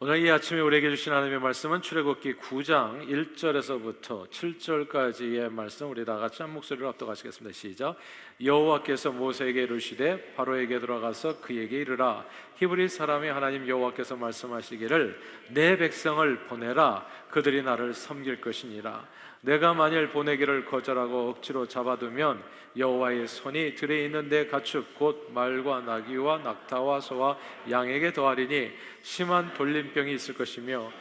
오늘 이 아침에 우리에게 주신 하나님의 말씀은 출애굽기 9장 1절에서부터 7절까지의 말씀, 우리 다 같이 한 목소리로 합독하시겠습니다. 시작. 여호와께서 모세에게 이르시되 바로에게 들어가서 그에게 이르라. 히브리 사람이 하나님 여호와께서 말씀하시기를 내 백성을 보내라. 그들이 나를 섬길 것이니라. 내가 만일 보내기를 거절하고 억지로 잡아두면 여호와의 손이 들에 있는 내 가축 곧 말과 나귀와 낙타와 소와 양에게 더하리니 심한 돌림병이 있을 것이며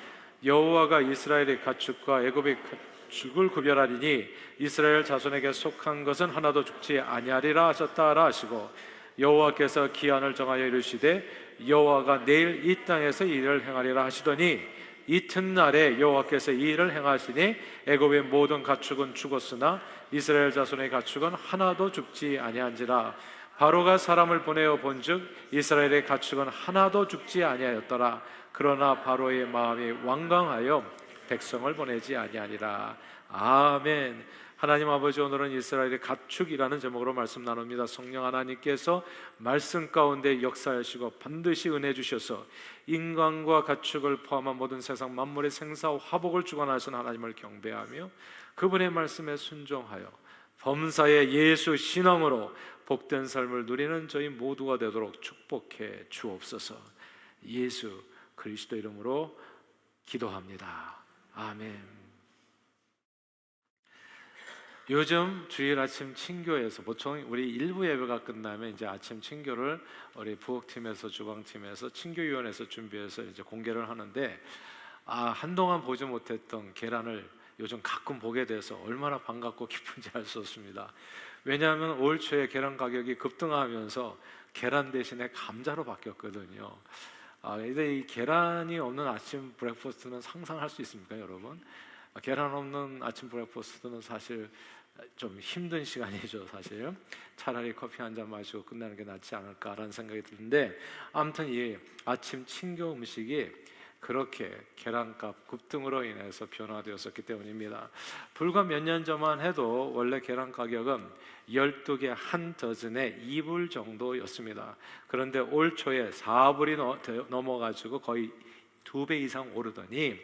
여호와가 이스라엘의 가축과 애굽의 가축을 구별하리니 이스라엘 자손에게 속한 것은 하나도 죽지 아니하리라 하셨다라 하시고, 여호와께서 기한을 정하여 이르시되 여호와가 내일 이 땅에서 이 일을 행하리라 하시더니 이튿날에 여호와께서 이 일을 행하시니 애굽의 모든 가축은 죽었으나 이스라엘 자손의 가축은 하나도 죽지 아니한지라. 바로가 사람을 보내어 본즉 이스라엘의 가축은 하나도 죽지 아니하였더라. 그러나 바로의 마음이 완강하여 백성을 보내지 아니하니라. 아멘. 하나님 아버지, 오늘은 이스라엘의 가축이라는 제목으로 말씀 나눕니다. 성령 하나님께서 말씀 가운데 역사하시고 반드시 은혜 주셔서 인간과 가축을 포함한 모든 세상 만물의 생사와 화복을 주관하신 하나님을 경배하며 그분의 말씀에 순종하여 범사의 예수 신앙으로 복된 삶을 누리는 저희 모두가 되도록 축복해 주옵소서. 예수 그리스도 이름으로 기도합니다. 아멘. 요즘 주일 아침 친교에서 보통 우리 일부 예배가 끝나면 이제 아침 친교를 우리 부엌팀에서 주방팀에서 친교위원회에서 준비해서 이제 공개를 하는데, 한동안 보지 못했던 계란을 요즘 가끔 보게 돼서 얼마나 반갑고 기쁜지 알 수 없습니다. 왜냐하면 올 초에 계란 가격이 급등하면서 계란 대신에 감자로 바뀌었거든요. 근데 이 계란이 없는 아침 브렉퍼스트는 상상할 수 있습니까, 여러분? 계란 없는 아침 브렉퍼스트는 사실 좀 힘든 시간이죠. 사실 차라리 커피 한 잔 마시고 끝나는 게 낫지 않을까라는 생각이 드는데, 아무튼 이 아침 친교 음식이 그렇게 계란값 급등으로 인해서 변화되었었기 때문입니다. 불과 몇 년 전만 해도 원래 계란 가격은 12개 한 더즌에 2불 정도였습니다. 그런데 올 초에 4불이 넘어가지고 거의 2배 이상 오르더니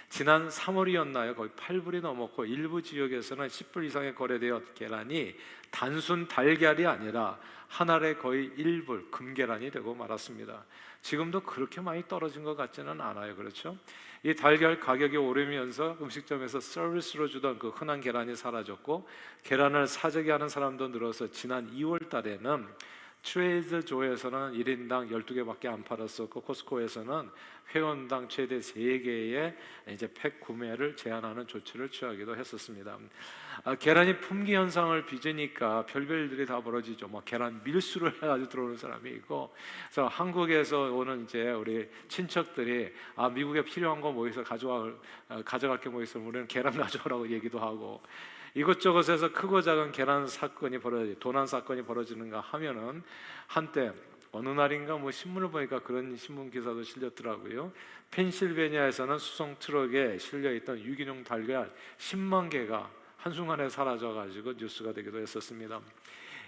지난 3월이었나요? 거의 8불이 넘었고 일부 지역에서는 10불 이상에 거래되어 계란이 단순 달걀이 아니라 한 알에 거의 1불 금계란이 되고 말았습니다. 지금도 그렇게 많이 떨어진 것 같지는 않아요. 그렇죠? 이 달걀 가격이 오르면서 음식점에서 서비스로 주던 그 흔한 계란이 사라졌고, 계란을 사재기 하는 사람도 늘어서 지난 2월 달에는 트레이더조에서는 1인당 12개밖에 안 팔았었고, 코스코에서는 회원당 최대 3개의 이제 팩 구매를 제한하는 조치를 취하기도 했었습니다. 계란이 품귀 현상을 빚으니까 별별 일들이 다 벌어지죠. 계란 밀수를 해가지고 들어오는 사람이 있고, 그래서 한국에서 오는 이제 우리 친척들이 미국에 필요한 거 뭐 있어 가져갈 게 뭐 있어, 우리는 계란 가져오라고 얘기도 하고, 이것저것에서 크고 작은 계란 사건이 도난 사건이 벌어지는가 하면은 한때 어느 날인가 신문을 보니까 그런 신문 기사도 실렸더라고요. 펜실베니아에서는 수송 트럭에 실려있던 유기농 달걀 10만 개가 한순간에 사라져가지고 뉴스가 되기도 했었습니다.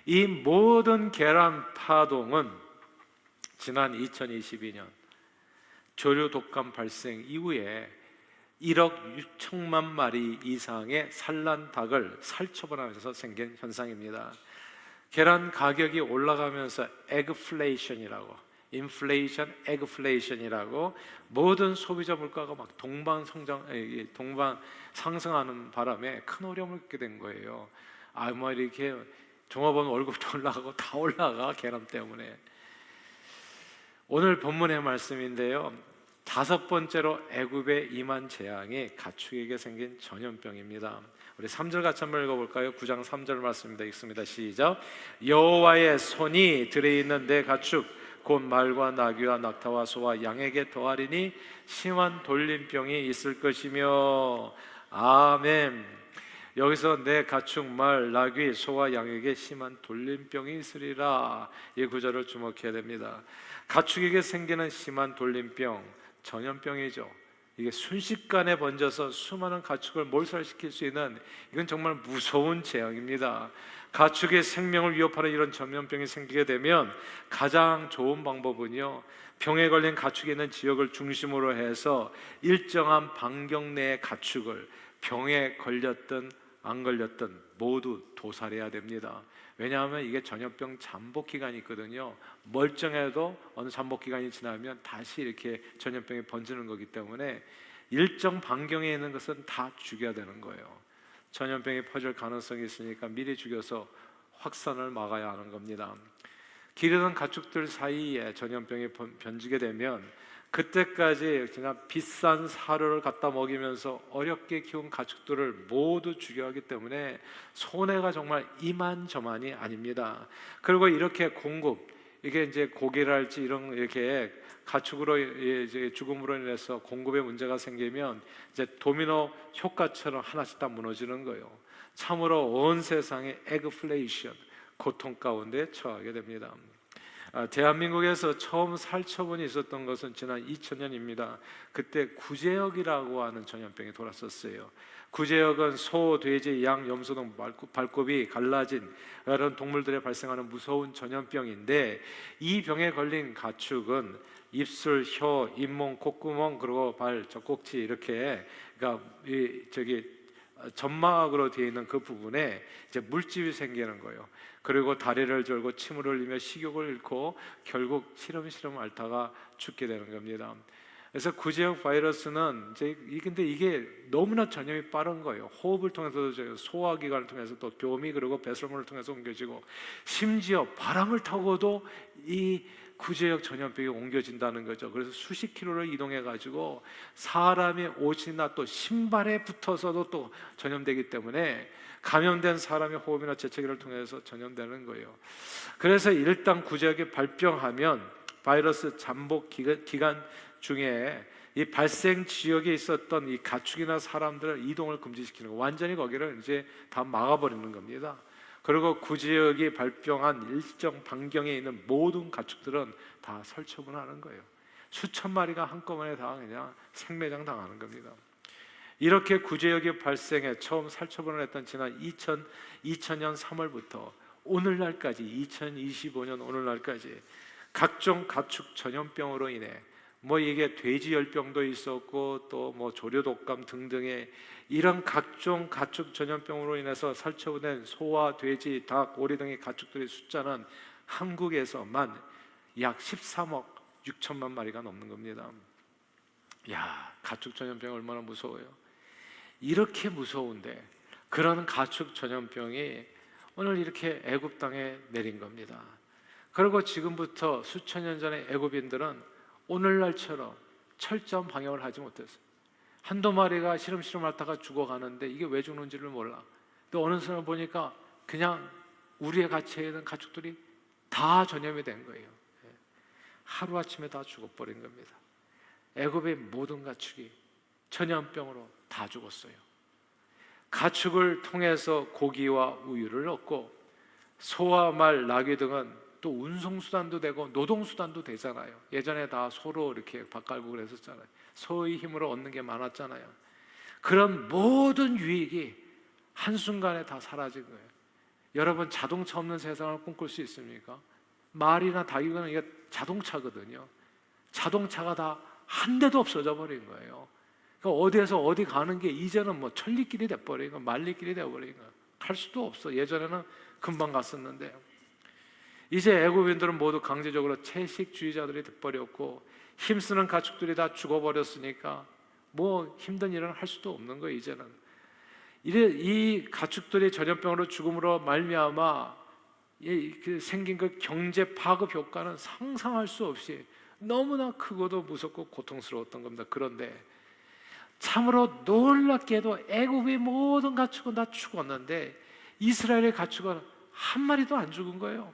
이 모든 계란 파동은 지난 2022년 조류 독감 발생 이후에 1억 6천만 마리 이상의 산란 닭을 살처분하면서 생긴 현상입니다. 계란 가격이 올라가면서 에그플레이션이라고, 인플레이션, 에그플레이션이라고 모든 소비자 물가가 동반 상승하는 바람에 큰 어려움을 겪게 된 거예요. 이렇게 종업원 월급도 올라가고 다 올라가, 계란 때문에. 오늘 본문의 말씀인데요, 5번째로 애굽에 임한 재앙이 가축에게 생긴 전염병입니다. 우리 3절 같이 한번 읽어볼까요? 9장 3절 말씀입니다. 읽습니다. 시작. 여호와의 손이 들에 있는 내 가축 곧 말과 나귀와 낙타와 소와 양에게 더하리니 심한 돌림병이 있을 것이며. 아멘. 여기서 내 가축, 말, 나귀, 소와 양에게 심한 돌림병이 있으리라, 이 구절을 주목해야 됩니다. 가축에게 생기는 심한 돌림병, 전염병이죠. 이게 순식간에 번져서 수많은 가축을 몰살시킬 수 있는, 이건 정말 무서운 재앙입니다. 가축의 생명을 위협하는 이런 전염병이 생기게 되면 가장 좋은 방법은요, 병에 걸린 가축이 있는 지역을 중심으로 해서 일정한 반경 내의 가축을 병에 걸렸든 안 걸렸든 모두 도살해야 됩니다. 왜냐하면 이게 전염병 잠복 기간이 있거든요. 멀쩡해도 어느 잠복 기간이 지나면 다시 이렇게 전염병이 번지는 거기 때문에 일정 반경에 있는 것은 다 죽여야 되는 거예요. 전염병이 퍼질 가능성이 있으니까 미리 죽여서 확산을 막아야 하는 겁니다. 기르는 가축들 사이에 전염병이 번지게 되면 그때까지 그냥 비싼 사료를 갖다 먹이면서 어렵게 키운 가축들을 모두 죽여야 하기 때문에 손해가 정말 이만저만이 아닙니다. 그리고 이렇게 공급, 이게 이제 고기랄지 이런 이렇게 가축으로 이제 죽음으로 인해서 공급에 문제가 생기면 이제 도미노 효과처럼 하나씩 다 무너지는 거예요. 참으로 온 세상의 에그플레이션, 고통 가운데 처하게 됩니다. 대한민국에서 처음 살처분이 있었던 것은 지난 2000년입니다. 그때 구제역이라고 하는 전염병이 돌았었어요. 구제역은 소, 돼지, 양, 염소 등 발굽이 갈라진 이런 동물들에 발생하는 무서운 전염병인데 이 병에 걸린 가축은 입술, 혀, 잇몸, 콧구멍 그리고 발, 젖꼭지 이렇게 그러니까 점막으로 되어 있는 그 부분에 이제 물집이 생기는 거예요. 그리고 다리를 절고 침을 흘리며 식욕을 잃고 결국 시름시름 앓다가 죽게 되는 겁니다. 그래서 구제역 바이러스는 근데 이게 너무나 전염이 빠른 거예요. 호흡을 통해서도 소화기관을 통해서 또 교미 그리고 배설물을 통해서 옮겨지고 심지어 바람을 타고도 이 구제역 전염병이 옮겨진다는 거죠. 그래서 수십 킬로를 이동해 가지고 사람의 옷이나 또 신발에 붙어서도 또 전염되기 때문에 감염된 사람의 호흡이나 재채기를 통해서 전염되는 거예요. 그래서 일단 구제역이 발병하면 바이러스 잠복 기간 중에 이 발생 지역에 있었던 이 가축이나 사람들의 이동을 금지시키는 거, 완전히 거기를 이제 다 막아버리는 겁니다. 그리고 구제역이 발병한 일정 반경에 있는 모든 가축들은 다 살처분하는 거예요. 수천 마리가 한꺼번에 다 그냥 생매장 당하는 겁니다. 이렇게 구제역이 발생해 처음 살처분을 했던 지난 2000년 3월부터 오늘날까지 2025년 오늘날까지 각종 가축 전염병으로 인해 이게 돼지열병도 있었고 또 조류독감 등등의 이런 각종 가축 전염병으로 인해서 살처분된 소와 돼지, 닭, 오리 등의 가축들의 숫자는 한국에서만 약 13억 6천만 마리가 넘는 겁니다. 가축 전염병 얼마나 무서워요. 이렇게 무서운데 그런 가축 전염병이 오늘 이렇게 애굽 땅에 내린 겁니다. 그리고 지금부터 수천 년 전의 애굽인들은 오늘날처럼 철저한 방역을 하지 못했어요. 한두 마리가 시름시름 앓다가 죽어가는데 이게 왜 죽는지를 몰라. 또 어느 순간 보니까 그냥 우리의 갇혀 있는 가축들이 다 전염이 된 거예요. 하루아침에 다 죽어버린 겁니다. 애굽의 모든 가축이 전염병으로 다 죽었어요. 가축을 통해서 고기와 우유를 얻고 소와 말, 나귀 등은 또 운송수단도 되고 노동수단도 되잖아요. 예전에 다 소로 이렇게 밥 갈고 그랬었잖아요. 소의 힘으로 얻는 게 많았잖아요. 그런 모든 유익이 한순간에 다 사라진 거예요. 여러분 자동차 없는 세상을 꿈꿀 수 있습니까? 말이나 닭이나 이게 자동차거든요. 자동차가 다 한 대도 없어져 버린 거예요. 그러니까 어디에서 어디 가는 게 이제는 천리길이 돼버린 거, 만리길이 돼버린 거. 갈 수도 없어. 예전에는 금방 갔었는데 이제 애굽인들은 모두 강제적으로 채식주의자들이 돼버렸고 힘쓰는 가축들이 다 죽어버렸으니까 힘든 일은 할 수도 없는 거예요. 이제는 이 가축들이 전염병으로 죽음으로 말미암아 생긴 그 경제 파급 효과는 상상할 수 없이 너무나 크고도 무섭고 고통스러웠던 겁니다. 그런데 참으로 놀랍게도 애굽의 모든 가축은 다 죽었는데 이스라엘의 가축은 한 마리도 안 죽은 거예요.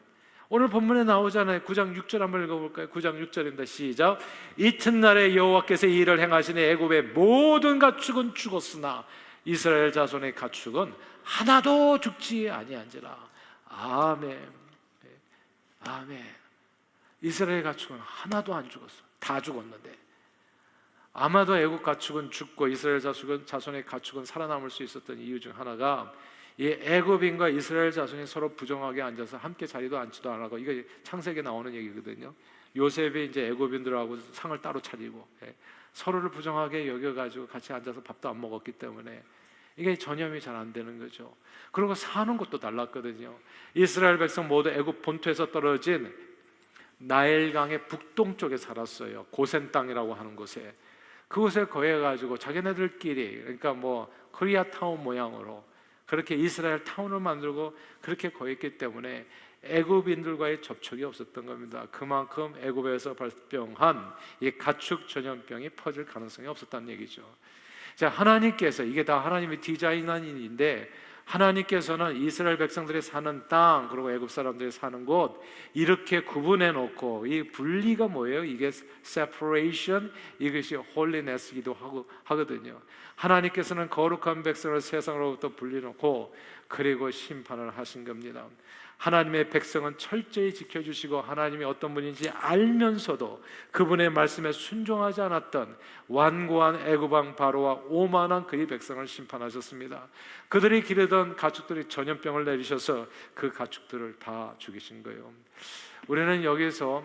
오늘 본문에 나오잖아요. 9장 6절 한번 읽어볼까요? 9장 6절입니다. 시작. 이튿날에 여호와께서 이 일을 행하시니 애굽의 모든 가축은 죽었으나 이스라엘 자손의 가축은 하나도 죽지 아니한지라. 아멘. 아멘. 이스라엘 가축은 하나도 안 죽었어. 다 죽었는데 아마도 애굽 가축은 죽고 이스라엘 자손의 가축은 살아남을 수 있었던 이유 중 하나가 이 애굽인과 이스라엘 자손이 서로 부정하게 앉아서 함께 자리도 앉지도 안 하고, 이거 창세기에 나오는 얘기거든요. 요셉이 이제 애굽인들하고 상을 따로 차리고 서로를 부정하게 여겨가지고 같이 앉아서 밥도 안 먹었기 때문에 이게 전염이 잘 안 되는 거죠. 그리고 사는 곳도 달랐거든요. 이스라엘 백성 모두 애굽 본토에서 떨어진 나일강의 북동쪽에 살았어요. 고센 땅이라고 하는 곳에. 그곳에 거해가지고 자기네들끼리, 그러니까 뭐 코리아타운 모양으로 그렇게 이스라엘 타운을 만들고 그렇게 거했기 때문에 애굽인들과의 접촉이 없었던 겁니다. 그만큼 애굽에서 발병한 이 가축 전염병이 퍼질 가능성이 없었다는 얘기죠. 자, 하나님께서, 이게 다 하나님의 디자인한 일인데, 하나님께서는 이스라엘 백성들이 사는 땅, 그리고 애굽 사람들이 사는 곳 이렇게 구분해 놓고, 이 분리가 뭐예요? 이게 separation, 이것이 holiness이기도 하거든요. 하나님께서는 거룩한 백성을 세상으로부터 분리놓고 그리고 심판을 하신 겁니다. 하나님의 백성은 철저히 지켜주시고 하나님이 어떤 분인지 알면서도 그분의 말씀에 순종하지 않았던 완고한 애굽왕 바로와 오만한 그의 백성을 심판하셨습니다. 그들이 기르던 가축들이 전염병을 내리셔서 그 가축들을 다 죽이신 거예요. 우리는 여기서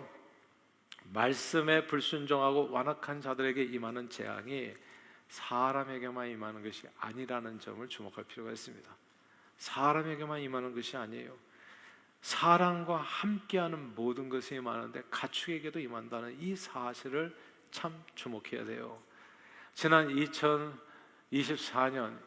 말씀에 불순종하고 완악한 자들에게 임하는 재앙이 사람에게만 임하는 것이 아니라는 점을 주목할 필요가 있습니다. 사람에게만 임하는 것이 아니에요. 사람과 함께하는 모든 것이 임하는데 가축에게도 임한다는 이 사실을 참 주목해야 돼요. 지난 2024년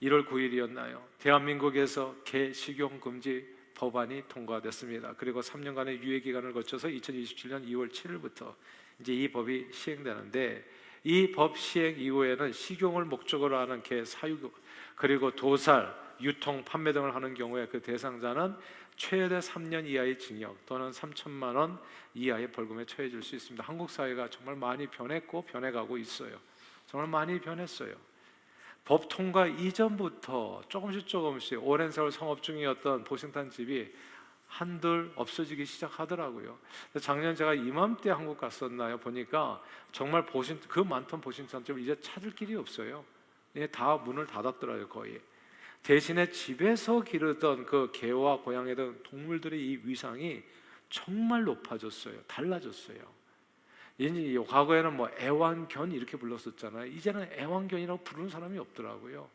1월 9일이었나요? 대한민국에서 개 식용 금지 법안이 통과됐습니다. 그리고 3년간의 유예 기간을 거쳐서 2027년 2월 7일부터 이제 이 법이 시행되는데, 이 법 시행 이후에는 식용을 목적으로 하는 개 사육 그리고 도살, 유통, 판매 등을 하는 경우에 그 대상자는 최대 3년 이하의 징역 또는 3천만 원 이하의 벌금에 처해질 수 있습니다. 한국 사회가 정말 많이 변했고 변해가고 있어요. 정말 많이 변했어요. 법 통과 이전부터 조금씩 오랜 세월 성업 중이었던 보신탕집이 한둘 없어지기 시작하더라고요. 작년 제가 이맘때 한국 갔었나요? 보니까 정말 그 많던 보신탕집을 이제 찾을 길이 없어요. 다 문을 닫았더라고요, 거의. 대신에 집에서 기르던 그 개와 고양이 등 동물들의 이 위상이 정말 높아졌어요. 달라졌어요. 이제 과거에는 뭐 애완견 이렇게 불렀었잖아요. 이제는 애완견이라고 부르는 사람이 없더라고요.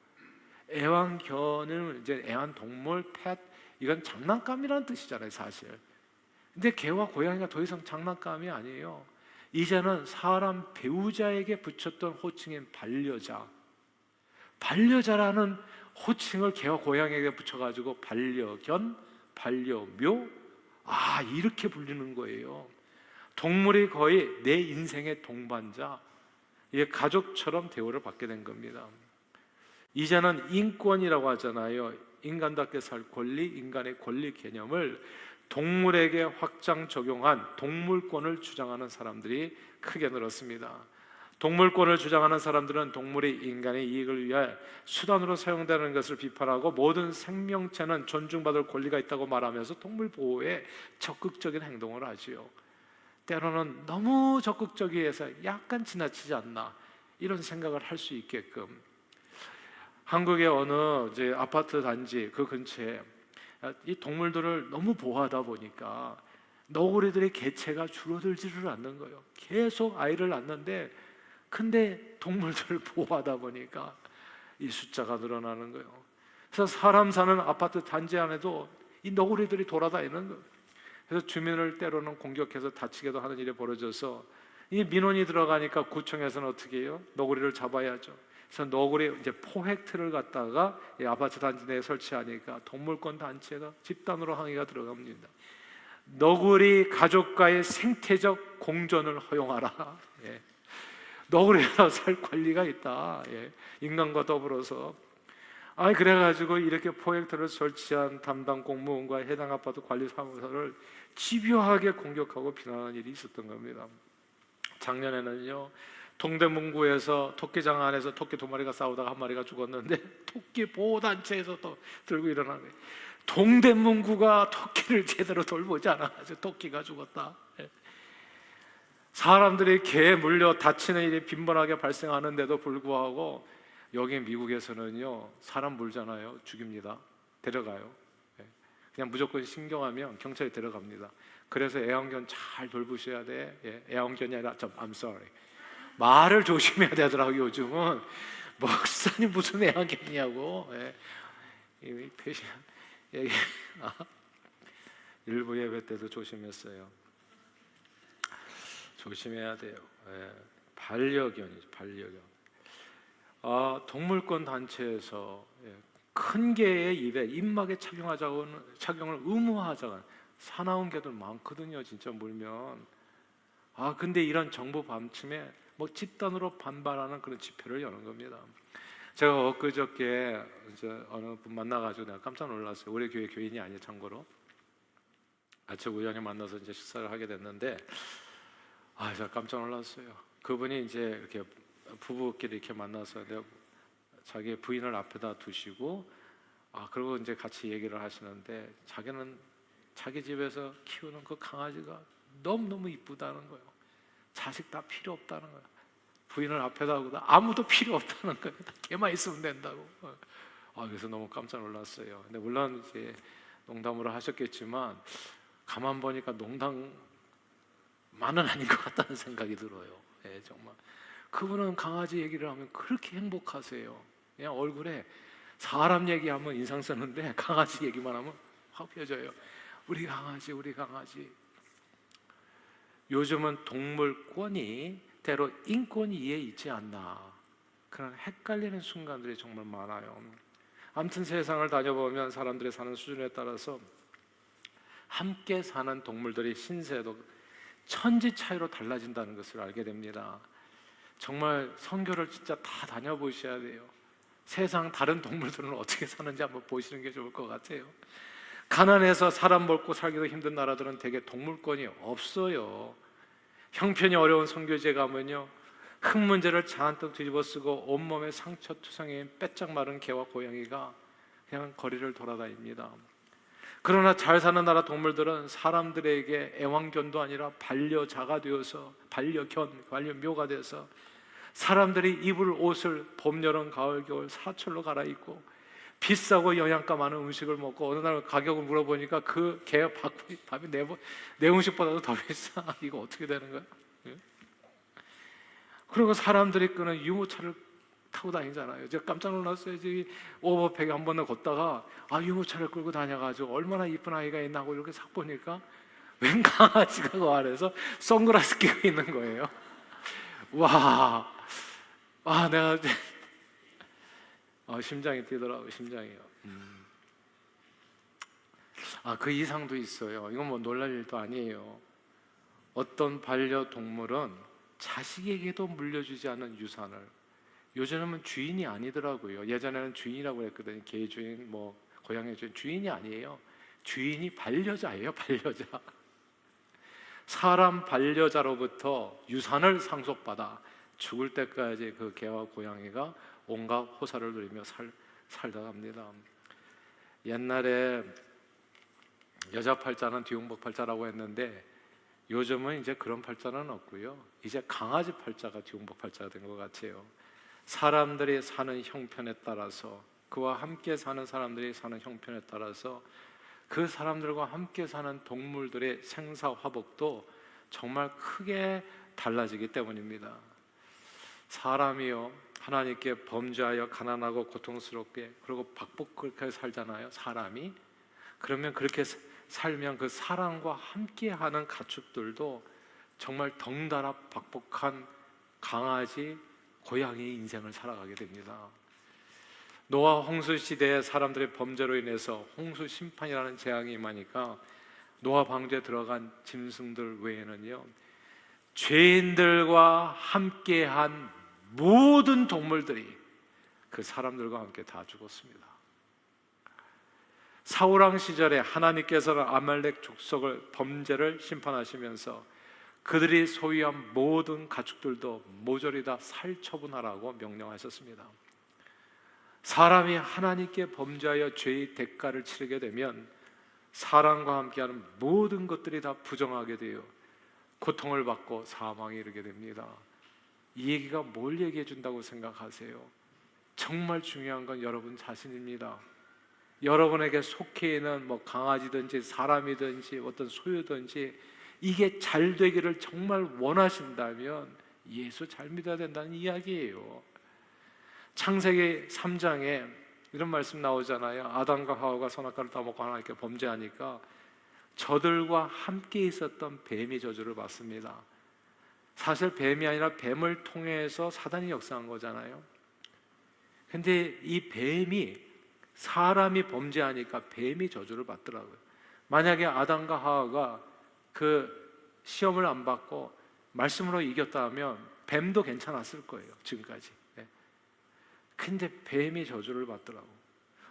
애완견은 이제 애완동물, 펫, 이건 장난감이라는 뜻이잖아요, 사실. 근데 개와 고양이가 더 이상 장난감이 아니에요. 이제는 사람 배우자에게 붙였던 호칭인 반려자라는 호칭을 개와 고양이에게 붙여가지고 반려견, 반려묘, 이렇게 불리는 거예요. 동물이 거의 내 인생의 동반자, 이게 가족처럼 대우를 받게 된 겁니다. 이제는 인권이라고 하잖아요. 인간답게 살 권리, 인간의 권리 개념을 동물에게 확장 적용한 동물권을 주장하는 사람들이 크게 늘었습니다. 동물권을 주장하는 사람들은 동물이 인간의 이익을 위해 수단으로 사용되는 것을 비판하고 모든 생명체는 존중받을 권리가 있다고 말하면서 동물 보호에 적극적인 행동을 하지요. 때로는 너무 적극적이어서 약간 지나치지 않나, 이런 생각을 할 수 있게끔. 한국의 어느 이제 아파트 단지 그 근처에 이 동물들을 너무 보호하다 보니까 너구리들의 개체가 줄어들지를 않는 거예요. 계속 아이를 낳는데, 근데 동물들을 보호하다 보니까 이 숫자가 늘어나는 거예요. 그래서 사람 사는 아파트 단지 안에도 이 너구리들이 돌아다니는 거예요. 그래서 주민을 때로는 공격해서 다치게도 하는 일이 벌어져서 이 민원이 들어가니까 구청에서는 어떻게 해요? 너구리를 잡아야죠. 그래서 너구리 이제 포획틀을 갖다가 이 아파트 단지 내에 설치하니까 동물권 단체가 집단으로 항의가 들어갑니다. 너구리 가족과의 생태적 공존을 허용하라. 너구리가 살 권리가 있다. 인간과 더불어서. 그래가지고 이렇게 포획틀을 설치한 담당 공무원과 해당 아파트 관리사무소를 집요하게 공격하고 비난하는 일이 있었던 겁니다. 작년에는요, 동대문구에서 토끼장 안에서 토끼 2마리가 싸우다가 1마리가 죽었는데 토끼 보호단체에서 또 들고 일어난 거예요. 동대문구가 토끼를 제대로 돌보지 않아가지고 토끼가 죽었다. 사람들이 개에 물려 다치는 일이 빈번하게 발생하는데도 불구하고 여기 미국에서는요, 사람 물잖아요, 죽입니다. 데려가요. 그냥 무조건 신경하면 경찰이 데려갑니다. 그래서 애완견 잘 돌보셔야 돼. 예, 애완견이 아니라 I'm sorry. 말을 조심해야 되더라고요. 요즘은 목사님 무슨 애완견이냐고. 예. 이 패션 얘기. 일부 예배 때도 조심했어요. 조심해야 돼요. 예. 반려견이죠, 반려견. 동물권 단체에서 큰 개의 입에 입막에 착용을 의무화하자는 사나운 개들 많거든요. 진짜 물면. 근데 이런 정부 방침에 뭐 집단으로 반발하는 그런 집회를 여는 겁니다. 제가 엊그저께 이제 어느 분 만나가지고 내가 깜짝 놀랐어요. 우리 교회 교인이 아니에요, 참고로. 아침 우연히 만나서 이제 식사를 하게 됐는데, 제가 깜짝 놀랐어요. 그분이 이제 이렇게 부부끼리 이렇게 만나서 자기 부인을 앞에다 두시고, 그리고 이제 같이 얘기를 하시는데, 자기는 자기 집에서 키우는 그 강아지가 너무너무 이쁘다는 거예요. 자식 다 필요 없다는 거예요. 부인을 앞에다 두고 아무도 필요 없다는 거예요. 걔만 있으면 된다고. 그래서 너무 깜짝 놀랐어요. 근데 물론 이제 농담으로 하셨겠지만 가만 보니까 농담만은 아닌 것 같다는 생각이 들어요. 정말 그분은 강아지 얘기를 하면 그렇게 행복하세요. 그냥 얼굴에 사람 얘기하면 인상 쓰는데 강아지 얘기만 하면 확 펴져요. 우리 강아지, 우리 강아지. 요즘은 동물권이 때로 인권 위에 있지 않나, 그런 헷갈리는 순간들이 정말 많아요. 아무튼 세상을 다녀보면 사람들이 사는 수준에 따라서 함께 사는 동물들의 신세도 천지 차이로 달라진다는 것을 알게 됩니다. 정말 선교를 진짜 다 다녀보셔야 돼요. 세상 다른 동물들은 어떻게 사는지 한번 보시는 게 좋을 것 같아요. 가난해서 사람 먹고 살기도 힘든 나라들은 대개 동물권이 없어요. 형편이 어려운 선교지에 가면요, 흙 문제를 잔뜩 뒤집어쓰고 온몸에 상처투성인 빼짝 마른 개와 고양이가 그냥 거리를 돌아다닙니다. 그러나 잘 사는 나라 동물들은 사람들에게 애완견도 아니라 반려자가 되어서 반려묘가 돼서 사람들이 입을 옷을 봄, 여름, 가을, 겨울 사철로 갈아입고 비싸고 영양가 많은 음식을 먹고, 어느 날 가격을 물어보니까 그 개 밥이 내 음식보다도 더 비싸. 이거 어떻게 되는 거야? 그리고 사람들이 끄는 유모차를 타고 다니잖아요. 제가 깜짝 놀랐어요. 저기 오버백에 한 번을 걷다가 유모차를 끌고 다녀가지고 얼마나 이쁜 아이가 있나 하고 이렇게 싹 보니까 웬 강아지가 그 아래서 선글라스 끼고 있는 거예요. 와, 내가 심장이 뛰더라고요. 심장이요. 그 이상도 있어요. 이건 뭐 놀랄 일도 아니에요. 어떤 반려동물은 자식에게도 물려주지 않은 유산을, 요즘은 주인이 아니더라고요. 예전에는 주인이라고 그랬거든요. 개 주인, 뭐 고양이 주인, 주인이 아니에요. 주인이 반려자예요. 반려자. 사람 반려자로부터 유산을 상속받아 죽을 때까지 그 개와 고양이가 온갖 호사를 누리며 살다 갑니다. 옛날에 여자 팔자는 뒤홍복 팔자라고 했는데 요즘은 이제 그런 팔자는 없고요. 이제 강아지 팔자가 뒤홍복 팔자가 된 것 같아요. 사람들이 사는 형편에 따라서, 그와 함께 사는 사람들이 사는 형편에 따라서 그 사람들과 함께 사는 동물들의 생사화복도 정말 크게 달라지기 때문입니다. 사람이요, 하나님께 범죄하여 가난하고 고통스럽게 그리고 박복하게 살잖아요. 사람이. 그러면 그렇게 살면 그 사람과 함께하는 가축들도 정말 덩달아 박복한 강아지, 고양이의 인생을 살아가게 됩니다. 노아 홍수 시대에 사람들의 범죄로 인해서 홍수 심판이라는 재앙이 임하니까 노아 방주에 들어간 짐승들 외에는요, 죄인들과 함께한 모든 동물들이 그 사람들과 함께 다 죽었습니다. 사울왕 시절에 하나님께서는 아말렉 족속을 범죄를 심판하시면서 그들이 소유한 모든 가축들도 모조리 다 살처분하라고 명령하셨습니다. 사람이 하나님께 범죄하여 죄의 대가를 치르게 되면 사람과 함께하는 모든 것들이 다 부정하게 되어 고통을 받고 사망에 이르게 됩니다. 이 얘기가 뭘 얘기해 준다고 생각하세요? 정말 중요한 건 여러분 자신입니다. 여러분에게 속해 있는 뭐 강아지든지 사람이든지 어떤 소유든지 이게 잘 되기를 정말 원하신다면 예수 잘 믿어야 된다는 이야기예요. 창세기 3장에 이런 말씀 나오잖아요. 아담과 하와가 선악과를 따먹고 하나님께 범죄하니까 저들과 함께 있었던 뱀이 저주를 받습니다. 사실 뱀이 아니라 뱀을 통해서 사단이 역사한 거잖아요. 근데 이 뱀이 사람이 범죄하니까 뱀이 저주를 받더라고요. 만약에 아담과 하와가 그 시험을 안 받고 말씀으로 이겼다면 뱀도 괜찮았을 거예요, 지금까지. 근데 뱀이 저주를 받더라고.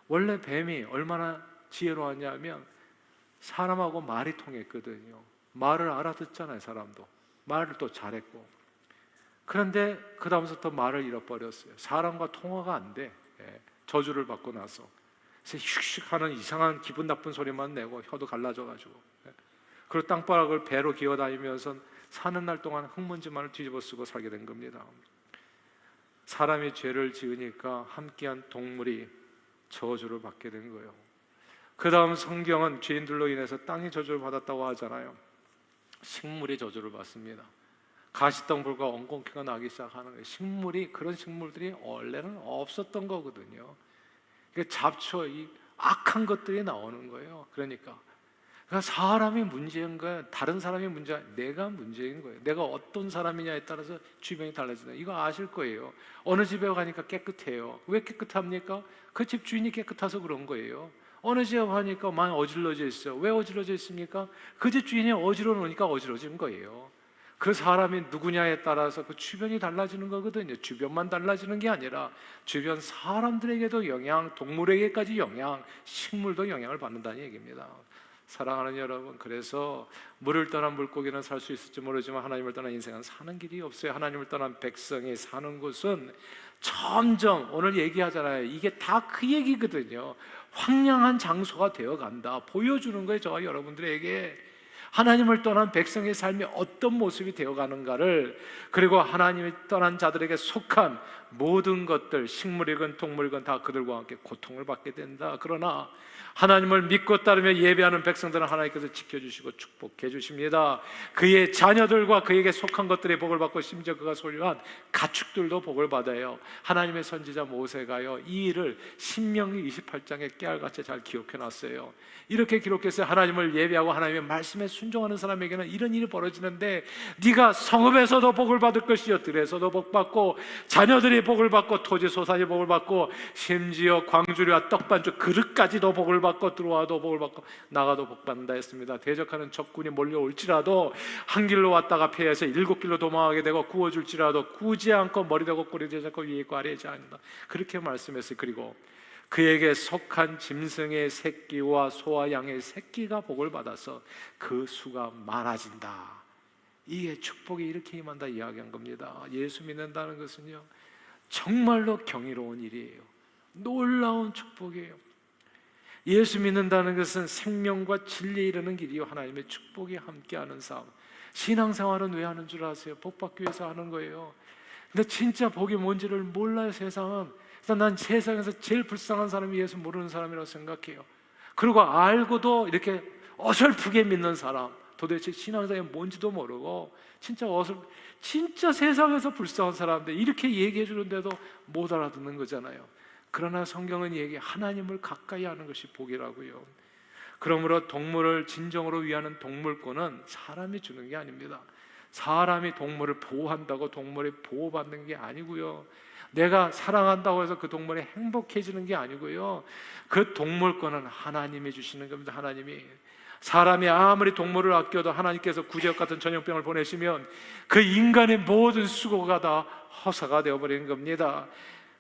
원래 뱀이 얼마나 지혜로웠냐면 사람하고 말이 통했거든요. 말을 알아듣잖아요, 사람도. 말을 또 잘했고. 그런데 그 다음부터 말을 잃어버렸어요. 사람과 통화가 안 돼. 저주를 받고 나서. 그래서 슉슉 하는 이상한 기분 나쁜 소리만 내고 혀도 갈라져가지고. 그리고 땅바닥을 배로 기어다니면서 사는 날 동안 흙먼지만을 뒤집어 쓰고 살게 된 겁니다. 사람이 죄를 지으니까 함께한 동물이 저주를 받게 된 거예요. 그 다음 성경은 죄인들로 인해서 땅이 저주를 받았다고 하잖아요. 식물이 저주를 받습니다. 가시덤불과 엉겅퀴가 나기 시작하는 거예요. 식물이, 그런 식물들이 원래는 없었던 거거든요. 잡초, 이 악한 것들이 나오는 거예요. 그러니까 사람이 문제인 거예요. 다른 사람이 문제가 아니라 내가 문제인 거예요. 내가 어떤 사람이냐에 따라서 주변이 달라진다. 이거 아실 거예요. 어느 집에 가니까 깨끗해요. 왜 깨끗합니까? 그 집 주인이 깨끗해서 그런 거예요. 어느 집에 가니까 많이 어질러져 있어요. 왜 어질러져 있습니까? 그 집 주인이 어지러워 놓으니까 어지러진 거예요. 그 사람이 누구냐에 따라서 그 주변이 달라지는 거거든요. 주변만 달라지는 게 아니라 주변 사람들에게도 영향, 동물에게까지 영향, 식물도 영향을 받는다는 얘기입니다. 사랑하는 여러분, 그래서 물을 떠난 물고기는 살 수 있을지 모르지만 하나님을 떠난 인생은 사는 길이 없어요. 하나님을 떠난 백성이 사는 곳은 점점, 오늘 얘기하잖아요. 이게 다 그 얘기거든요. 황량한 장소가 되어간다. 보여주는 거예요. 저와 여러분들에게 하나님을 떠난 백성의 삶이 어떤 모습이 되어가는가를, 그리고 하나님을 떠난 자들에게 속한 모든 것들, 식물이건 동물이건 다 그들과 함께 고통을 받게 된다. 그러나 하나님을 믿고 따르며 예배하는 백성들은 하나님께서 지켜주시고 축복해 주십니다. 그의 자녀들과 그에게 속한 것들의 복을 받고 심지어 그가 소유한 가축들도 복을 받아요. 하나님의 선지자 모세가요, 이 일을 신명기 28장에 깨알같이 잘 기록해 놨어요. 이렇게 기록했어요. 하나님을 예배하고 하나님의 말씀에 순종하는 사람에게는 이런 일이 벌어지는데 네가 성읍에서도 복을 받을 것이요, 들에서도 복 받고 자녀들이 복을 받고 토지 소산이 복을 받고 심지어 광주리와 떡반죽 그릇까지도 복을 받고 들어와도 복을 받고 나가도 복 받는다 했습니다. 대적하는 적군이 몰려올지라도 한 길로 왔다가 패해서 7길로 도망하게 되고 구워줄지라도 구지 않고 머리 대고 꼬리 대지 않고 위에 있고 아래에 있지 않는다. 그렇게 말씀했어요. 그리고 그에게 속한 짐승의 새끼와 소와 양의 새끼가 복을 받아서 그 수가 많아진다. 이게 축복이 이렇게 임한다 이야기한 겁니다. 예수 믿는다는 것은요, 정말로 경이로운 일이에요. 놀라운 축복이에요. 예수 믿는다는 것은 생명과 진리에 이르는 길이요, 하나님의 축복이 함께하는 삶. 신앙생활은 왜 하는 줄 아세요? 복 받기 위해서 하는 거예요. 근데 진짜 복이 뭔지를 몰라요, 세상은. 그래서 난 세상에서 제일 불쌍한 사람이 예수 모르는 사람이라고 생각해요. 그리고 알고도 이렇게 어설프게 믿는 사람, 도대체 신앙생활이 뭔지도 모르고 진짜 세상에서 불쌍한 사람들 이렇게 얘기해 주는데도 못 알아듣는 거잖아요. 그러나 성경은 얘기, 하나님을 가까이 하는 것이 복이라고요. 그러므로 동물을 진정으로 위하는 동물권은 사람이 주는 게 아닙니다. 사람이 동물을 보호한다고 동물이 보호받는 게 아니고요, 내가 사랑한다고 해서 그 동물이 행복해지는 게 아니고요, 그 동물권은 하나님이 주시는 겁니다. 하나님이. 사람이 아무리 동물을 아껴도 하나님께서 구제역 같은 전염병을 보내시면 그 인간의 모든 수고가 다 허사가 되어버리는 겁니다.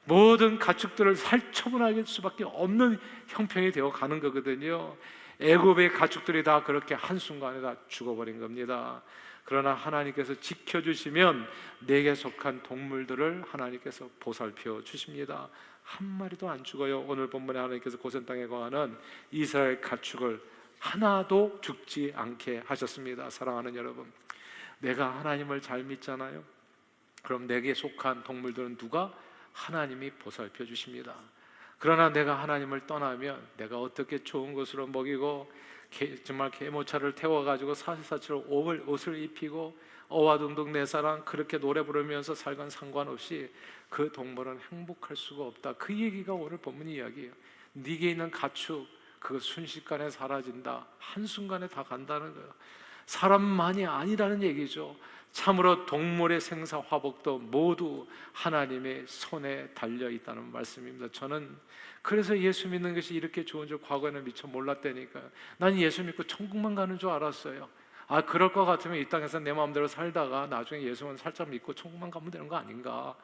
모든 가축들을 살처분할 수밖에 없는 형편이 되어 가는 거거든요. 애굽의 가축들이 다 그렇게 한순간에 다 죽어버린 겁니다. 그러나 하나님께서 지켜주시면 내게 속한 동물들을 하나님께서 보살펴 주십니다. 한 마리도 안 죽어요. 오늘 본문에 하나님께서 고센 땅에 거하는 이스라엘 가축을 하나도 죽지 않게 하셨습니다. 사랑하는 여러분, 내가 하나님을 잘 믿잖아요. 그럼 내게 속한 동물들은 누가? 하나님이 보살펴 주십니다. 그러나 내가 하나님을 떠나면 내가 어떻게 좋은 것으로 먹이고 정말 계모차를 태워가지고 사시사철 옷을 입히고 어와둥둥 내 사랑 그렇게 노래 부르면서 살건 상관없이 그 동물은 행복할 수가 없다. 그 얘기가 오늘 본문 이야기예요. 네게 있는 가축 그거 순식간에 사라진다. 한순간에 다 간다는 거예요. 사람만이 아니라는 얘기죠. 참으로 동물의 생사 화복도 모두 하나님의 손에 달려 있다는 말씀입니다. 저는 그래서 예수 믿는 것이 이렇게 좋은 줄 과거에는 미처 몰랐다니까요. 난 예수 믿고 천국만 가는 줄 알았어요. 그럴 것 같으면 이 땅에서 내 마음대로 살다가 나중에 예수만 살짝 믿고 천국만 가면 되는 거 아닌가.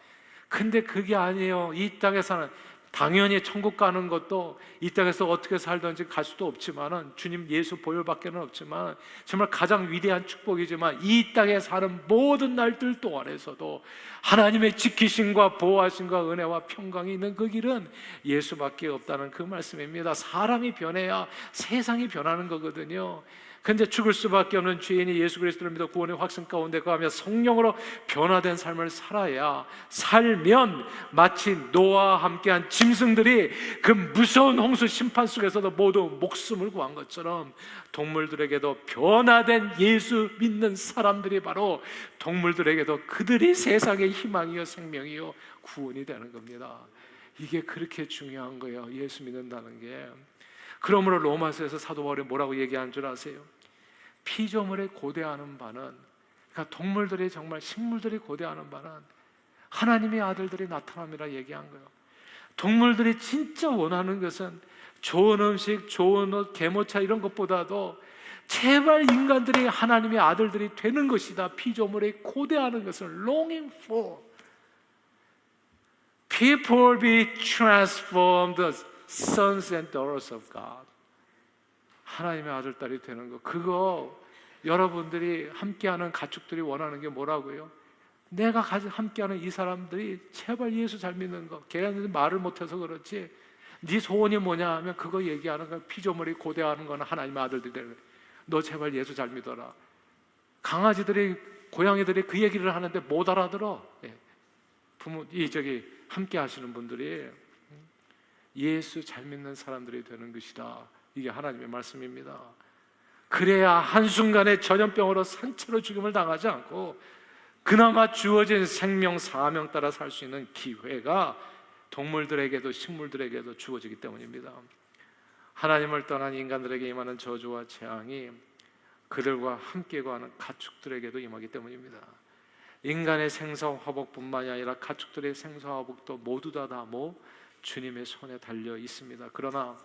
근데 그게 아니에요. 이 땅에서는 당연히 천국 가는 것도 이 땅에서 어떻게 살든지 갈 수도 없지만은 주님 예수 보혈밖에는 없지만 정말 가장 위대한 축복이지만 이 땅에 사는 모든 날들 동안에서도 하나님의 지키심과 보호하심과 은혜와 평강이 있는 그 길은 예수밖에 없다는 그 말씀입니다. 사람이 변해야 세상이 변하는 거거든요. 근데 죽을 수밖에 없는 죄인이 예수 그리스도를 믿어 구원의 확신 가운데 거하며 성령으로 변화된 삶을 살면 마치 노아와 함께한 짐승들이 그 무서운 홍수 심판 속에서도 모두 목숨을 구한 것처럼 동물들에게도 변화된 예수 믿는 사람들이 바로 동물들에게도 그들이 세상의 희망이요 생명이요 구원이 되는 겁니다. 이게 그렇게 중요한 거예요. 예수 믿는다는 게. 그러므로 로마서에서 사도 바울이 뭐라고 얘기하는 줄 아세요? 피조물에 고대하는 바는, 그러니까 동물들이 정말 식물들이 고대하는 바는 하나님의 아들들이 나타남이라 얘기한 거예요. 동물들이 진짜 원하는 것은 좋은 음식, 좋은 옷, 계모차 이런 것보다도 제발 인간들이 하나님의 아들들이 되는 것이다. 피조물에 고대하는 것을 longing for. People be transformed sons and daughters of God. 하나님의 아들, 딸이 되는 거. 그거 여러분들이 함께하는 가축들이 원하는 게 뭐라고요? 내가 함께하는 이 사람들이 제발 예수 잘 믿는 거. 걔네들 말을 못해서 그렇지 네 소원이 뭐냐 하면 그거 얘기하는 거야. 피조물이 고대하는 거는 하나님의 아들들이 되는 거야. 너 제발 예수 잘 믿어라. 강아지들이 고양이들이 그 얘기를 하는데 못 알아들어. 함께 하시는 분들이 예수 잘 믿는 사람들이 되는 것이다. 이게 하나님의 말씀입니다. 그래야 한순간에 전염병으로 산채로 죽임을 당하지 않고 그나마 주어진 생명 사명 따라 살 수 있는 기회가 동물들에게도 식물들에게도 주어지기 때문입니다. 하나님을 떠난 인간들에게 임하는 저주와 재앙이 그들과 함께 거하는 가축들에게도 임하기 때문입니다. 인간의 생사화복뿐만이 아니라 가축들의 생사화복도 모두 다 주님의 손에 달려 있습니다. 그러나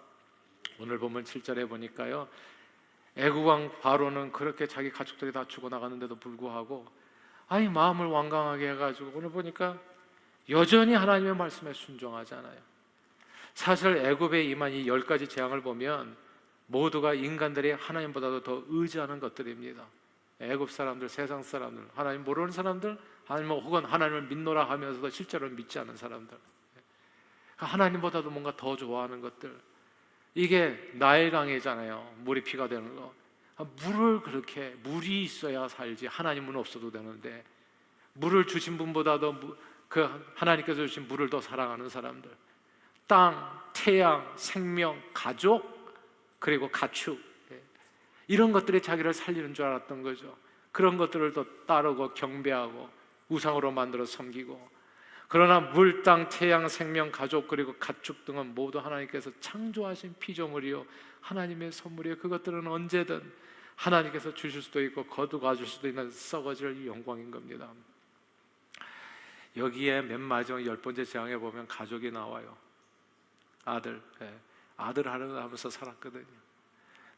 오늘 보면 7절에 보니까요, 애국왕 바로는 그렇게 자기 가축들이 다 죽어나갔는데도 불구하고 마음을 완강하게 해가지고 오늘 보니까 여전히 하나님의 말씀에 순종하잖아요. 사실 애굽에 임한 이 10가지 재앙을 보면 모두가 인간들이 하나님보다도 더 의지하는 것들입니다. 애굽 사람들, 세상 사람들, 하나님 모르는 사람들, 아니면 혹은 하나님을 믿노라 하면서도 실제로 믿지 않는 사람들, 하나님보다도 뭔가 더 좋아하는 것들. 이게 나일강이잖아요. 물이 피가 되는 거. 물이 있어야 살지 하나님은 없어도 되는데 물을 주신 분보다도 그 하나님께서 주신 물을 더 사랑하는 사람들, 땅, 태양, 생명, 가족, 그리고 가축, 이런 것들이 자기를 살리는 줄 알았던 거죠. 그런 것들을 더 따르고 경배하고 우상으로 만들어 섬기고. 그러나 물, 땅, 태양, 생명, 가족 그리고 가축 등은 모두 하나님께서 창조하신 피조물이요 하나님의 선물이요. 그것들은 언제든 하나님께서 주실 수도 있고 거두가 줄 수도 있는 썩어질 영광인 겁니다. 여기에 맨 마지막 10번째 재앙에 보면 가족이 나와요. 아들 하면서 살았거든요.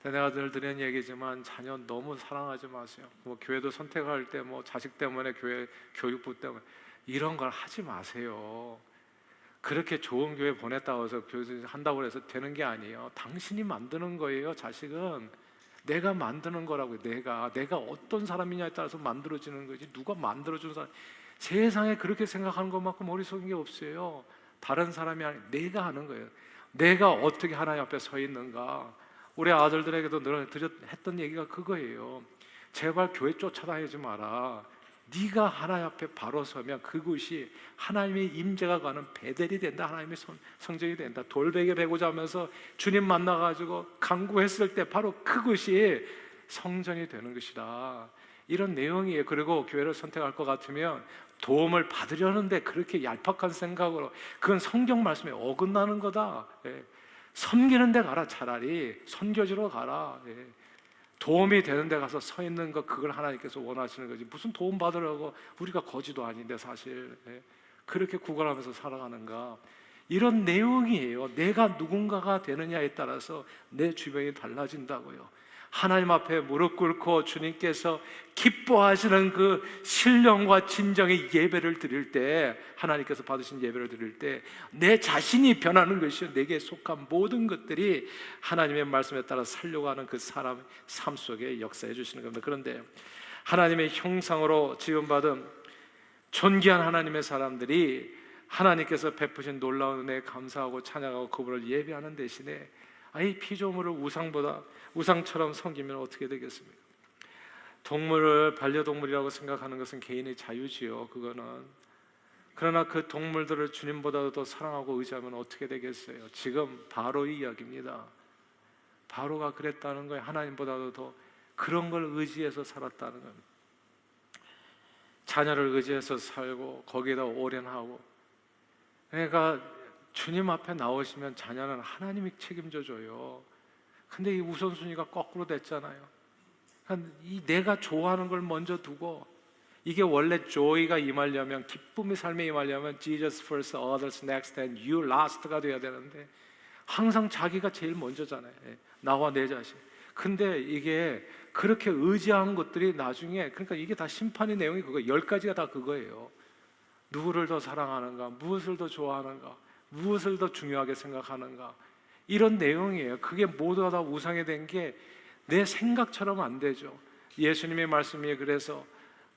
내가 늘 드리는 얘기지만 자녀 너무 사랑하지 마세요. 교회도 선택할 때 자식 때문에 교회 교육부 때문에 이런 걸 하지 마세요. 그렇게 좋은 교회 보냈다고 해서 교회 한다고 해서 되는 게 아니에요. 당신이 만드는 거예요. 자식은 내가 만드는 거라고요. 내가 어떤 사람이냐에 따라서 만들어지는 거지. 누가 만들어준 사람, 세상에 그렇게 생각하는 것만큼 머릿속인 게 없어요. 다른 사람이 아니라 내가 하는 거예요. 내가 어떻게 하나님 앞에 서 있는가. 우리 아들들에게도 늘 했던 얘기가 그거예요. 제발 교회 쫓아다니지 마라. 네가 하나님 앞에 바로 서면 그곳이 하나님의 임재가 가는 베델이 된다. 하나님의 성전이 된다. 돌베개 베고 자면서 주님 만나가지고 간구했을 때 바로 그곳이 성전이 되는 것이다. 이런 내용이에요. 그리고 교회를 선택할 것 같으면 도움을 받으려는데 그렇게 얄팍한 생각으로, 그건 성경 말씀에 어긋나는 거다. 섬기는 데 가라. 차라리 선교지로 가라. 도움이 되는 데 가서 서 있는 거, 그걸 하나님께서 원하시는 거지. 무슨 도움 받으려고, 우리가 거지도 아닌데 사실 그렇게 구걸하면서 살아가는가. 이런 내용이에요. 내가 누군가가 되느냐에 따라서 내 주변이 달라진다고요. 하나님 앞에 무릎 꿇고 주님께서 기뻐하시는 그 신령과 진정의 예배를 드릴 때, 하나님께서 받으신 예배를 드릴 때 내 자신이 변하는 것이요, 내게 속한 모든 것들이 하나님의 말씀에 따라 살려고 하는 그 사람의 삶 속에 역사해 주시는 겁니다. 그런데 하나님의 형상으로 지음받은 존귀한 하나님의 사람들이 하나님께서 베푸신 놀라운 은혜에 감사하고 찬양하고 그분을 예배하는 대신에 이 피조물을 우상처럼 섬기면 어떻게 되겠습니까? 동물을 반려동물이라고 생각하는 것은 개인의 자유지요. 그거는. 그러나 그 동물들을 주님보다도 더 사랑하고 의지하면 어떻게 되겠어요? 지금 바로의 이야기입니다. 바로가 그랬다는 거예요. 하나님보다도 더 그런 걸 의지해서 살았다는 겁니다. 자녀를 의지해서 살고 거기에다 오련하고. 그러니까 주님 앞에 나오시면 자녀는 하나님이 책임져 줘요. 근데 이 우선순위가 거꾸로 됐잖아요. 이 내가 좋아하는 걸 먼저 두고, 이게 원래 joy가 임하려면, 기쁨의 삶에 임하려면 Jesus first, others next, and you last가 돼야 되는데 항상 자기가 제일 먼저잖아요. 나와 내 자신. 근데 이게 그렇게 의지한 것들이 나중에, 그러니까 이게 다 심판의 내용이 그거 10가지가 다 그거예요. 누구를 더 사랑하는가, 무엇을 더 좋아하는가, 무엇을 더 중요하게 생각하는가, 이런 내용이에요. 그게 모두가 다 우상이 된 게 내 생각처럼 안 되죠. 예수님의 말씀이 그래서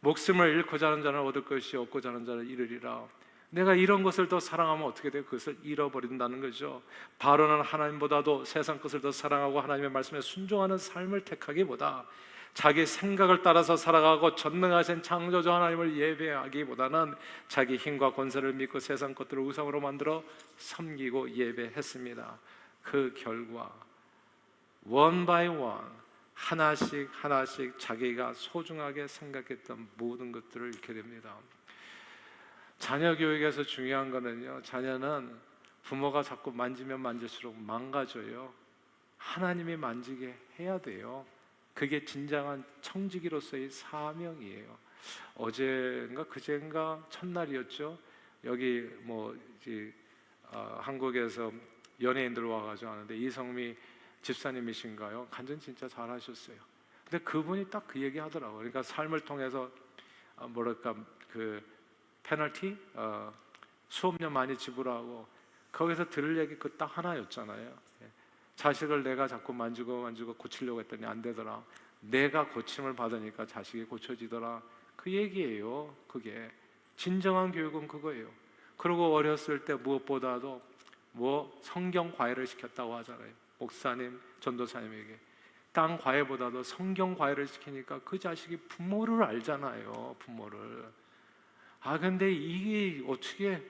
목숨을 잃고자 하는 자는 얻을 것이, 얻고자 하는 자는 잃으리라. 내가 이런 것을 더 사랑하면 어떻게 돼요? 그것을 잃어버린다는 거죠. 바로는 하나님보다도 세상 것을 더 사랑하고 하나님의 말씀에 순종하는 삶을 택하기보다 자기 생각을 따라서 살아가고 전능하신 창조주 하나님을 예배하기보다는 자기 힘과 권세를 믿고 세상 것들을 우상으로 만들어 섬기고 예배했습니다. 그 결과 one by one, 하나씩 하나씩 자기가 소중하게 생각했던 모든 것들을 잃게 됩니다. 자녀 교육에서 중요한 거는요, 자녀는 부모가 자꾸 만지면 만질수록 망가져요. 하나님이 만지게 해야 돼요. 그게 진정한 청지기로서의 사명이에요. 어제인가 그제인가 첫날이었죠. 여기 한국에서 연예인들 와가지고 하는데, 이성미 집사님이신가요? 간증 진짜 잘하셨어요. 근데 그분이 딱 그 얘기 하더라고요. 그러니까 삶을 통해서 그 페널티, 수업료 많이 지불하고, 거기서 들을 얘기 그 딱 하나였잖아요. 자식을 내가 자꾸 만지고 고치려고 했더니 안 되더라. 내가 고침을 받으니까 자식이 고쳐지더라. 그 얘기예요. 그게 진정한 교육은 그거예요. 그리고 어렸을 때 무엇보다도 성경 과외를 시켰다고 하잖아요. 목사님, 전도사님에게 땅 과외보다도 성경 과외를 시키니까 그 자식이 부모를 알잖아요. 부모를. 근데 이게 어떻게,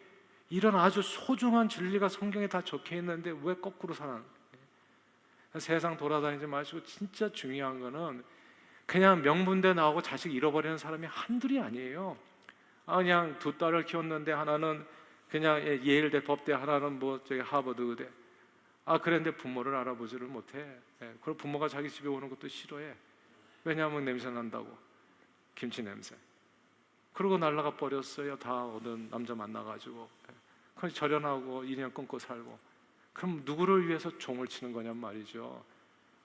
이런 아주 소중한 진리가 성경에 다 적혀 있는데 왜 거꾸로 사는? 세상 돌아다니지 마시고, 진짜 중요한 거는 그냥 명문대 나오고 자식 잃어버리는 사람이 한둘이 아니에요. 그냥 두 딸을 키웠는데 하나는 그냥 예일대 법대, 하나는 하버드 의대. 그런데 부모를 알아보지를 못해. 그리고 부모가 자기 집에 오는 것도 싫어해. 왜냐하면 냄새 난다고, 김치 냄새. 그러고 날라가 버렸어요. 다 어떤 남자 만나가지고. 그래서 절연하고 인연 끊고 살고. 그럼 누구를 위해서 종을 치는 거냔 말이죠.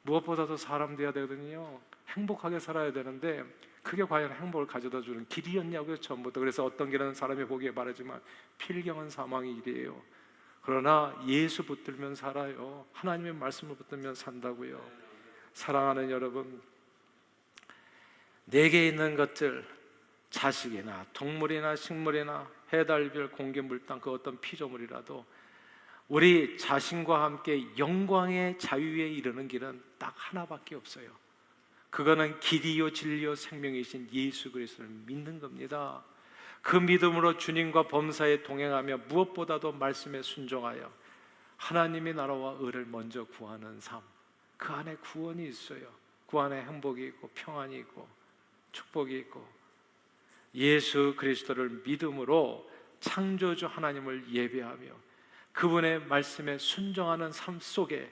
무엇보다도 사람 돼야 되거든요. 행복하게 살아야 되는데 그게 과연 행복을 가져다 주는 길이었냐고요, 처음부터. 그래서 어떤 길은 사람이 보기에 바라지만 필경은 사망의 길이에요. 그러나 예수 붙들면 살아요. 하나님의 말씀을 붙들면 산다고요. 사랑하는 여러분, 내게 있는 것들, 자식이나 동물이나 식물이나 해달별, 공기, 물, 땅, 그 어떤 피조물이라도 우리 자신과 함께 영광의 자유에 이르는 길은 딱 하나밖에 없어요. 그거는 길이요 진리요 생명이신 예수 그리스도를 믿는 겁니다. 그 믿음으로 주님과 범사에 동행하며 무엇보다도 말씀에 순종하여 하나님의 나라와 의를 먼저 구하는 삶, 그 안에 구원이 있어요. 그 안에 행복이 있고 평안이 있고 축복이 있고, 예수 그리스도를 믿음으로 창조주 하나님을 예배하며 그분의 말씀에 순종하는 삶 속에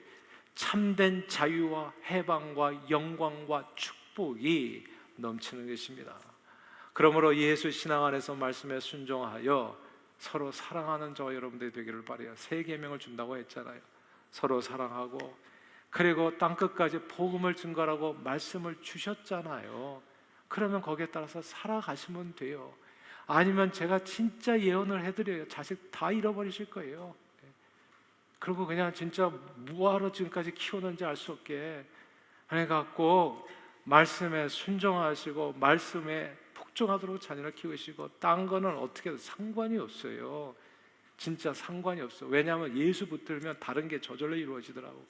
참된 자유와 해방과 영광과 축복이 넘치는 것입니다. 그러므로 예수 신앙 안에서 말씀에 순종하여 서로 사랑하는 저와 여러분들이 되기를 바라요. 세 계명을 준다고 했잖아요. 서로 사랑하고, 그리고 땅끝까지 복음을 증거하라고 말씀을 주셨잖아요. 그러면 거기에 따라서 살아가시면 돼요. 아니면 제가 진짜 예언을 해드려요. 자식 다 잃어버리실 거예요. 그리고 그냥 진짜 뭐하러 지금까지 키우는지 알 수 없게, 그러니까 꼭 말씀에 순종하시고 말씀에 복종하도록 자녀를 키우시고, 딴 거는 어떻게 상관이 없어요. 진짜 상관이 없어. 왜냐하면 예수 붙들면 다른 게 저절로 이루어지더라고.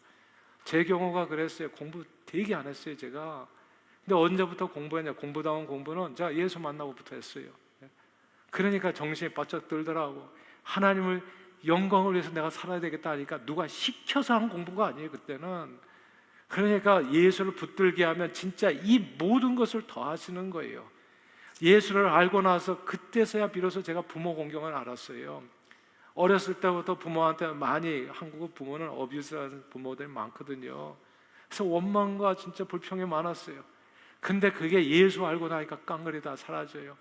제 경우가 그랬어요. 공부 되게 안 했어요, 제가. 근데 언제부터 공부했냐? 공부다운 공부는 제가 예수 만나고부터 했어요. 그러니까 정신이 바짝 들더라고. 하나님을 영광을 위해서 내가 살아야 되겠다 하니까 누가 시켜서 한 공부가 아니에요, 그때는. 그러니까 예수를 붙들게 하면 진짜 이 모든 것을 더하시는 거예요. 예수를 알고 나서 그때서야 비로소 제가 부모 공경을 알았어요. 어렸을 때부터 부모한테 많이, 한국 부모는 어뷰스하는 부모들이 많거든요. 그래서 원망과 진짜 불평이 많았어요. 근데 그게 예수 알고 나니까 깡그리 다 사라져요.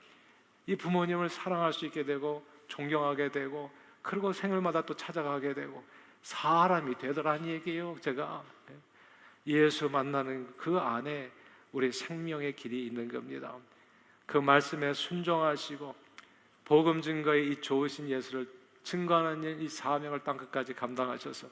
이 부모님을 사랑할 수 있게 되고 존경하게 되고, 그리고 생일마다 또 찾아가게 되고 사람이 되더라는 얘기예요. 제가 예수 만나는 그 안에 우리 생명의 길이 있는 겁니다. 그 말씀에 순종하시고 복음 증거의 이 좋으신 예수를 증거하는 이 사명을 땅끝까지 감당하셔서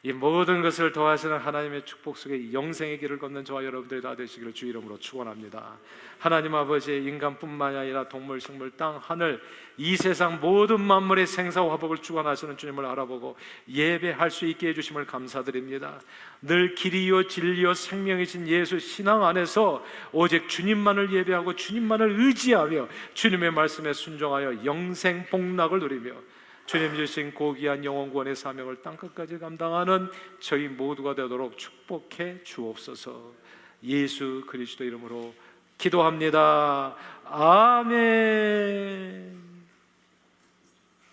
이 모든 것을 더하시는 하나님의 축복 속에 영생의 길을 걷는 저와 여러분들이 다 되시기를 주 이름으로 축원합니다. 하나님 아버지, 인간뿐만이 아니라 동물, 식물, 땅, 하늘, 이 세상 모든 만물의 생사와 화복을 주관하시는 주님을 알아보고 예배할 수 있게 해주심을 감사드립니다. 늘 길이요 진리요 생명이신 예수 신앙 안에서 오직 주님만을 예배하고 주님만을 의지하며 주님의 말씀에 순종하여 영생 복락을 누리며 주님 주신 고귀한 영원 구원의 사명을 땅끝까지 감당하는 저희 모두가 되도록 축복해 주옵소서. 예수 그리스도 이름으로 기도합니다. 아멘.